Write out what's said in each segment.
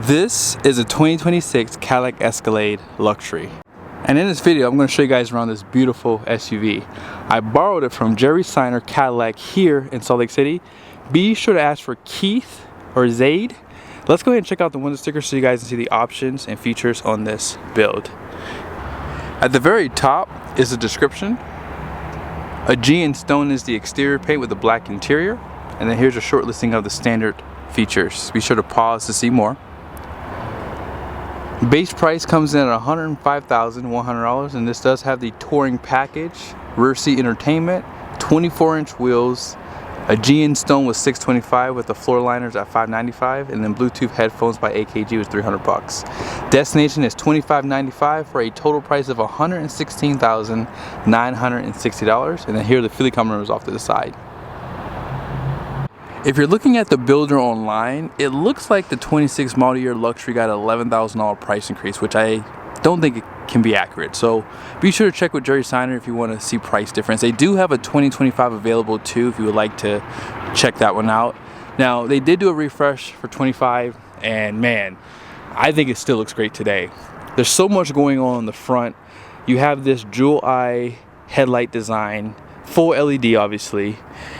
This is a 2026 Cadillac Escalade Luxury. And in this video, I'm going to show you guys around this beautiful SUV. I borrowed it from Jerry Seiner Cadillac here in Salt Lake City. Be sure to ask for Keith or Zaid. Let's go ahead and check out the window sticker so you guys can see the options and features on this build. At the very top is the description. Aegean stone is the exterior paint with a black interior. And then here's a short listing of the standard features. Be sure to pause to see more. Base price comes in at $105,100, and this does have the touring package, rear seat entertainment, 24-inch wheels, Aegean stone was $625 with the floor liners at $595, and then Bluetooth headphones by AKG was $300. Destination is $2595 for a total price of $116,960, and then here are the fuel economy off to the side. If you're looking at the builder online, it looks like the 26 model year Luxury got an $11,000 price increase, which I don't think it can be accurate. So be sure to check with Jerry Seiner if you want to see price difference. They do have a 2025 available too if you would like to check that one out. Now, they did do a refresh for 25, and man, I think it still looks great today. There's so much going on in the front. You have this jewel eye headlight design, full LED obviously,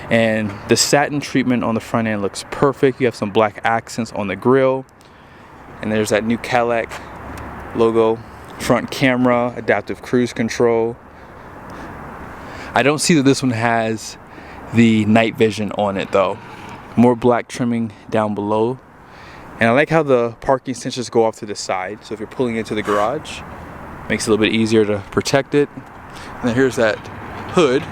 and the satin treatment on the front end looks perfect. You have some black accents on the grille, and there's that new Cadillac logo. Front camera, adaptive cruise control. I don't see that this one has the night vision on it though. More black trimming down below, and I like how the parking sensors go off to the side, so if you're pulling into the garage, makes it a little bit easier to protect it. And then here's that hood.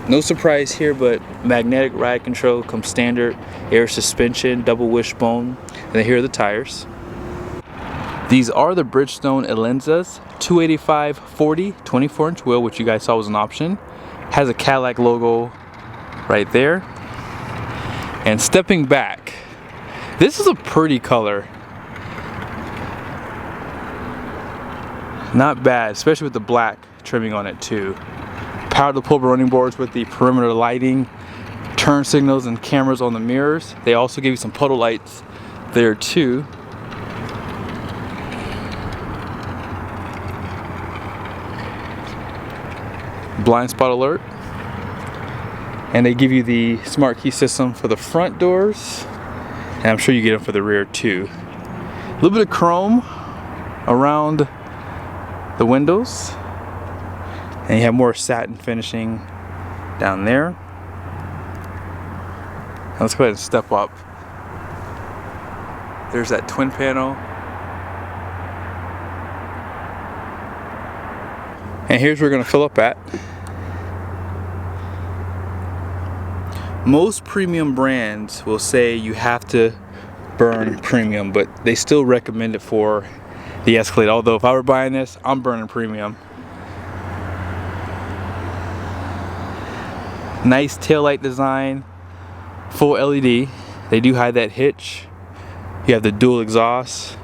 No surprise here, but magnetic ride control comes standard, air suspension, double wishbone, and then here are the tires. These are the Bridgestone Elenzas, 285/40, 24-inch wheel, which you guys saw was an option. Has a Cadillac logo right there. And stepping back, this is a pretty color. Not bad, especially with the black trimming on it too. Power to pull running boards with the perimeter lighting, turn signals and cameras on the mirrors. They also give you some puddle lights there too. Blind spot alert. And they give you the smart key system for the front doors, and I'm sure you get them for the rear too. A little bit of chrome around the windows. And you have more satin finishing down there. Now let's go ahead and step up. There's that twin panel. And here's where we're going to fill up at. Most premium brands will say you have to burn premium, but they still recommend it for the Escalade. Although if I were buying this, I'm burning premium. Nice taillight design, full LED. They do hide that hitch. You have the dual exhaust,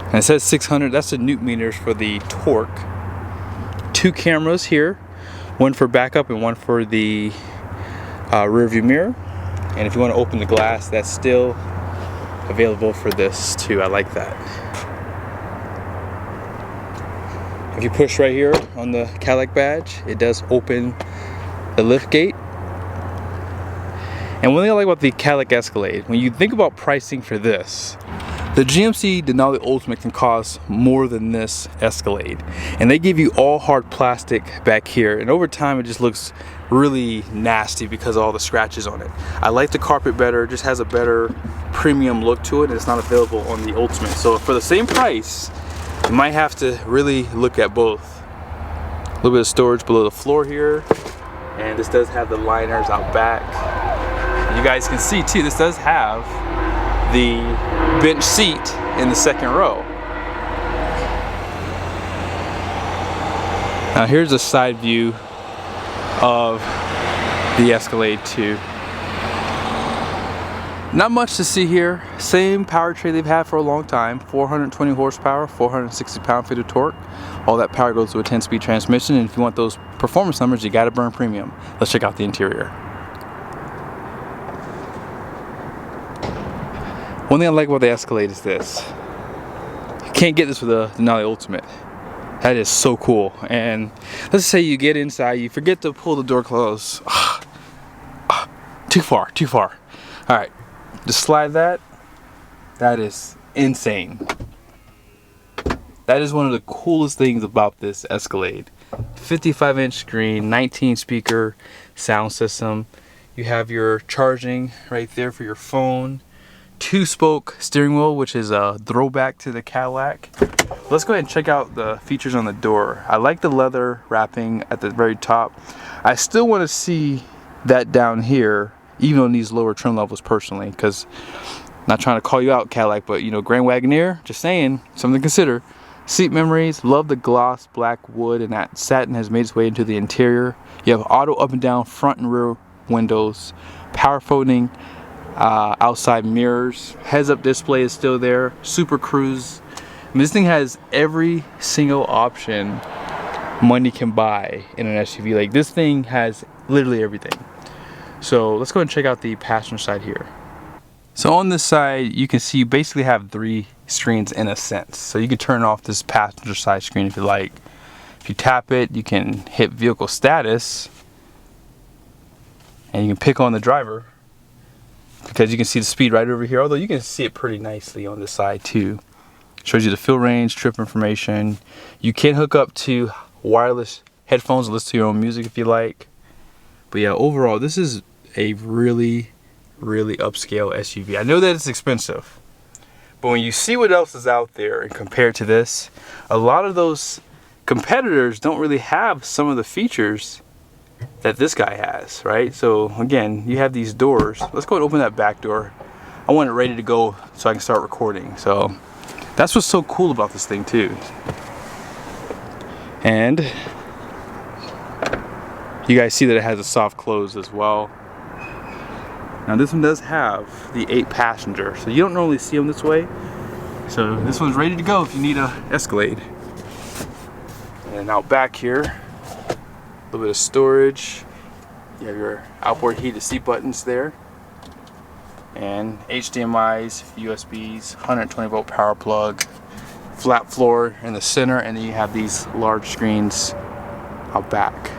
and it says 600. That's the newton meters for the torque. Two cameras here, one for backup and one for the rear view mirror. And if you want to open the glass, that's still available for this too. I like that. If you push right here on the Cadillac badge, it does open the lift gate. And one thing I like about the Cadillac Escalade, when you think about pricing for this, the GMC Denali Ultimate can cost more than this Escalade. And they give you all hard plastic back here, and over time it just looks really nasty because of all the scratches on it. I like the carpet better, it just has a better premium look to it, and it's not available on the Ultimate. So for the same price, you might have to really look at both. A little bit of storage below the floor here, and this does have the liners out back. You guys can see too, this does have the bench seat in the second row. Now here's a side view of the Escalade 2. Not much to see here. Same powertrain they've had for a long time. 420 horsepower, 460 pound-feet of torque. All that power goes to a 10-speed transmission, and if you want those performance numbers, you gotta burn premium. Let's check out the interior. One thing I like about the Escalade is this. You can't get this with the Denali Ultimate. That is so cool. And let's say you get inside, you forget to pull the door close. Too far, too far. All right, just slide that. That is insane. That is one of the coolest things about this Escalade. 55-inch screen, 19 speaker sound system. You have your charging right there for your phone. 2-spoke steering wheel, which is a throwback to the Cadillac. Let's go ahead and check out the features on the door. I like the leather wrapping at the very top. I still want to see that down here, even on these lower trim levels personally, because I'm not trying to call you out, Cadillac, but you know, Grand Wagoneer, just saying, something to consider. Seat memories, love the gloss black wood, and that satin has made its way into the interior. You have auto up and down front and rear windows, power folding outside mirrors, heads-up display is still there, Super Cruise. I mean, this thing has every single option money can buy in an SUV. Like, this thing has literally everything. So let's go ahead and check out the passenger side here. So on this side, you can see you basically have 3 screens in a sense. So you can turn off this passenger side screen if you like. If you tap it, you can hit vehicle status, and you can pick on the driver, because you can see the speed right over here, although you can see it pretty nicely on this side too. Shows you the fuel range, trip information. You can hook up to wireless headphones and listen to your own music if you like. But yeah, overall, this is a really upscale SUV. I know that it's expensive, but when you see what else is out there and compare to this, a lot of those competitors don't really have some of the features that this guy has, right? So again, you have these doors. Let's go and open that back door. I want it ready to go so I can start recording. So that's what's so cool about this thing too. And you guys see that it has a soft close as well. Now this one does have the 8 passenger, so you don't normally see them this way. So this one's ready to go if you need a Escalade. And out back here, a little bit of storage. You have your outboard heated seat buttons there, and HDMI's, USBs, 120 volt power plug, flat floor in the center, and then you have these large screens out back.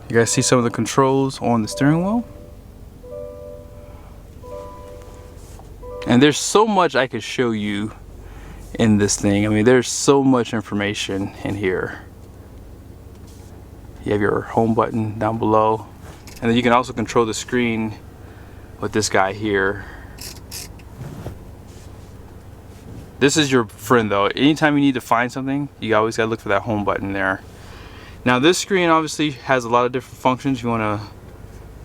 You guys see some of the controls on the steering wheel? And there's so much I could show you in this thing. I mean, there's so much information in here. You have your home button down below, and then you can also control the screen with this guy here. This is your friend though. Anytime you need to find something, you always gotta look for that home button there. Now this screen obviously has a lot of different functions. You want to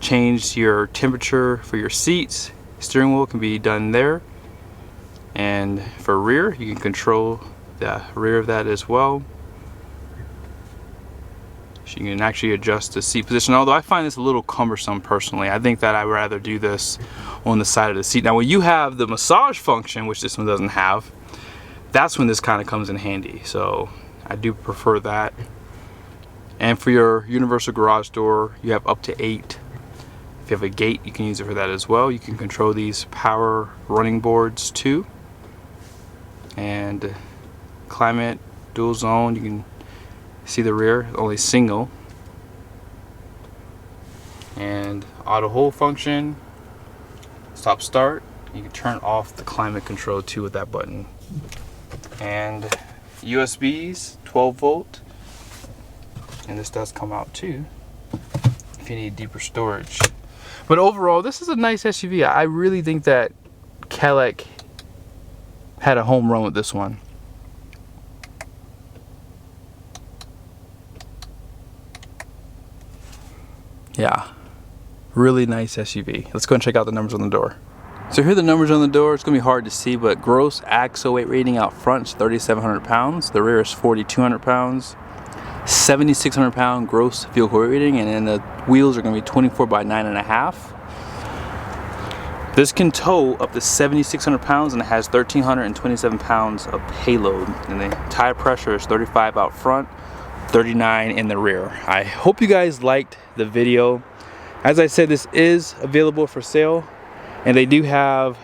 change your temperature for your seats. Steering wheel can be done there. And for rear, you can control the rear of that as well. So you can actually adjust the seat position, although I find this a little cumbersome personally. I think that I'd rather do this on the side of the seat. Now when you have the massage function, which this one doesn't have, that's when this kind of comes in handy. So I do prefer that. And for your universal garage door, you have up to 8. If you have a gate, you can use it for that as well. You can control these power running boards too. And climate, dual zone, you can see the rear, only single. And auto hold function, stop start. You can turn off the climate control too with that button. And USBs, 12 volt. And this does come out too if you need deeper storage. But overall, this is a nice SUV. I really think that Cadillac had a home run with this one. Yeah, really nice SUV. Let's go and check out the numbers on the door. So here are the numbers on the door. It's gonna be hard to see, but gross axle weight rating out front is 3,700 pounds. The rear is 4,200 pounds. 7,600 pound gross vehicle weight rating, and then the wheels are going to be 24 by 9.5. This can tow up to 7,600 pounds, and it has 1,327 pounds of payload. And the tire pressure is 35 out front, 39 in the rear. I hope you guys liked the video. As I said, this is available for sale, and they do have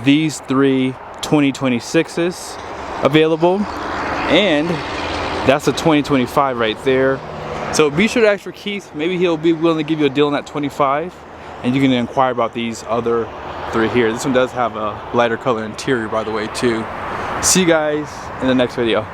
these 3 2026s available, and that's a 2025 right there. So be sure to ask for Keith. Maybe he'll be willing to give you a deal on that 25, and you can inquire about these other 3 here. This one does have a lighter color interior, by the way, too. See you guys in the next video.